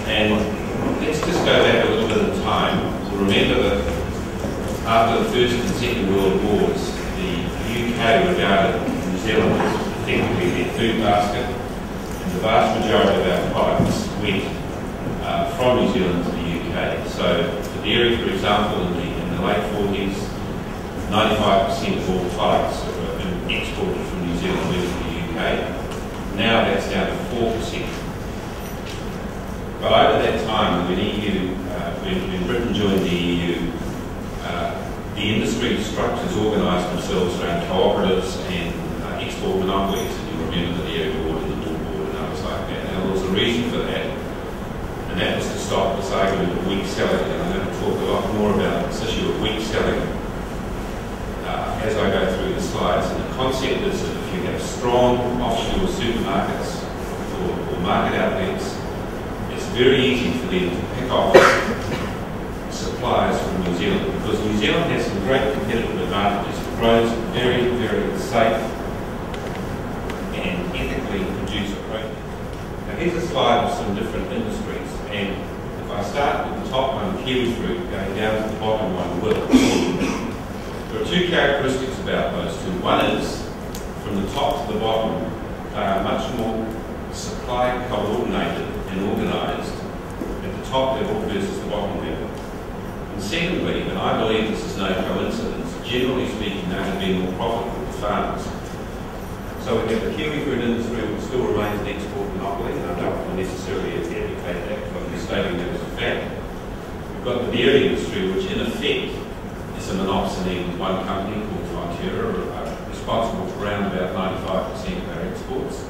And let's just go back a little bit in time to remember that after the First and Second World Wars, the UK regarded New Zealand as effectively their food basket, and the vast majority of our products went from New Zealand to the UK. So for dairy, for example, in the late 40s, 95% of all products were exported from New Zealand went to the UK. Now that's down to 4%. But over that time, when Britain joined the EU, the industry structures organised themselves around cooperatives and export monopolies. And you remember the Dairy Board and the Wool Board and others like that. Now there was a reason for that, and that was to stop this argument of weak selling. And I'm going to talk a lot more about this issue of weak selling as I go through the slides. And the concept is that if you have strong offshore supermarkets or market outlets, it's very easy for them to pick off suppliers from New Zealand, because New Zealand has some great competitive advantages. It grows very, very safe and ethically produced protein. Now here's a slide of some different industries, and if I start with the top one, kiwi fruit, going down to the bottom one, wool. There are two characteristics about those two. One is, from the top to the bottom, they are much more supply coordinated and organised at the top level versus the bottom level. And secondly, and I believe this is no coincidence, generally speaking, they have been more profitable for farmers. So we have the kiwi fruit industry, which still remains an export monopoly, and I don't necessarily advocate that, but I'm stating that as a fact. We've got the dairy industry, which in effect is a monopoly with one company called Fonterra, responsible for around about 95% of our exports.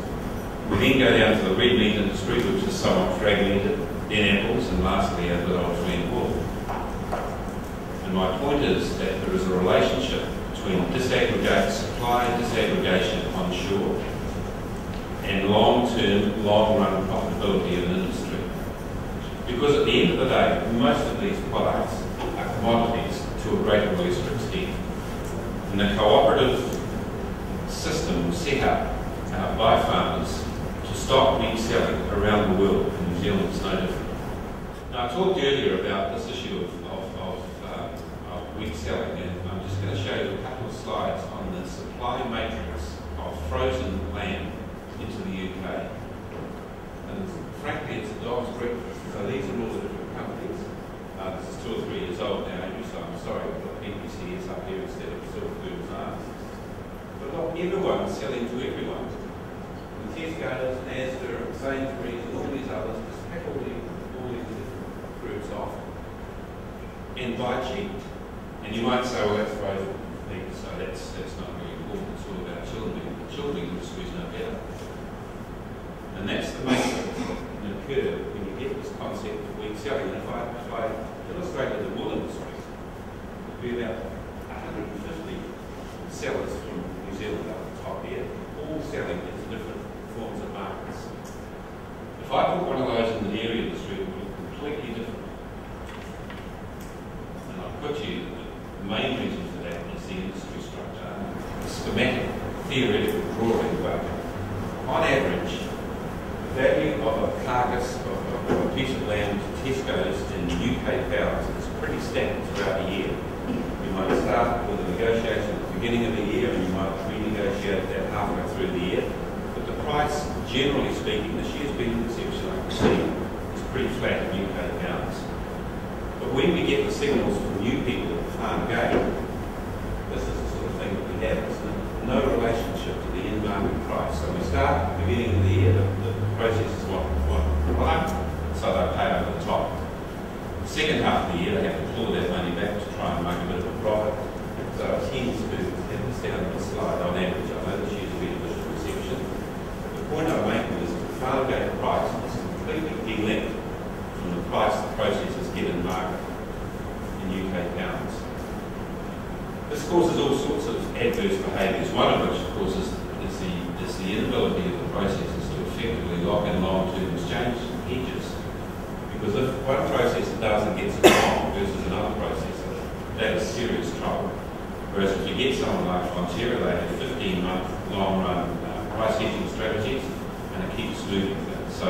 We then go down to the red meat industry, which is somewhat fragmented, then apples, and lastly our good old friend wool. And my point is that there is a relationship between disaggregate supply and disaggregation onshore and long-term, long-run profitability of an industry. Because at the end of the day, most of these products are commodities to a greater or lesser extent. And the cooperative system was set up by farmers to stop weak selling around the world, and New Zealand is no different. Now I talked earlier about this issue of weak selling, and I'm just going to show you a couple of slides on the supply matrix of frozen lamb into the UK. And frankly, it's a dog's breakfast. So these are all the different companies. This is 2 or 3 years old now, so I'm sorry we've got PPCs up here instead of Silver Foods Arms. But not everyone's selling to everyone. And Tesco's, Asda, Sainsbury's, and all these others just pack all these different groups off and buy cheap. And you might say, well, that's frozen meat, so that's not really important. It's all about children. The children industry is no better. And that's the matrix that occur when you get this concept of weak selling. And if I illustrated the wool industry, it would be about 150 sellers from New Zealand up the top here, all selling into different forms of markets. If I put one of those in the dairy industry, it would look completely different. And I'll put you the main reason for that is the industry structure. The schematic, theoretical drawing, but on average, the value of a carcass of a piece of land to Tesco's in UK pounds is pretty static throughout the year. You might start with a negotiation at the beginning of the year and you might renegotiate that halfway through the year. But the price, generally speaking, this year's been an exception, I can see, is pretty flat in UK pounds. But when we get the signals from new people at the farm gate, this is the sort of thing that we have. There's no relationship to the in-market price. So we start at the beginning of the year, the processors want product, so they pay over the top. The second half of the year, they have to pull that money back to try and make a bit of a profit. So it tends to have this down on the slide on average. I know this year's a bit of a reception. The point I'm making is that the farm gate price is completely de-linked from the price the processors get in market in UK pounds. This causes all sorts of adverse behaviours, one of which, of course, is the inability of the processors to effectively lock in long-term exchange hedges. Because if one processor doesn't get it wrong versus another processor, that is serious trouble. Whereas if you get someone like Fonterra, they have 15-month long-run price hedging strategies, and it keeps moving things. So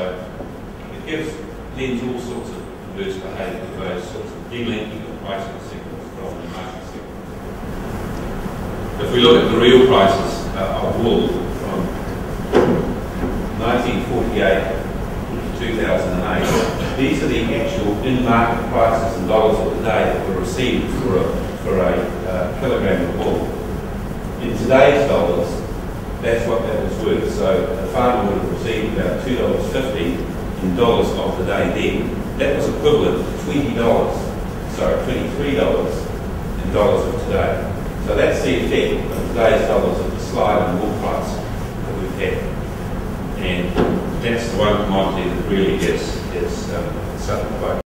it gives lends all sorts of perverse behaviour to those sorts of delinking of pricing signals from the market sector. If we look at the real prices of wool from 1948 to 2008, these are the actual in-market prices in dollars of the day that were received for a kilogram of wool. In today's dollars, that's what that was worth. So the farmer would have received about $2.50 in dollars of the day then. That was equivalent to $23 in dollars of today. So that's the effect of today's dollars of the slide in wool price that we've had. And that's the one commodity that really gets something quite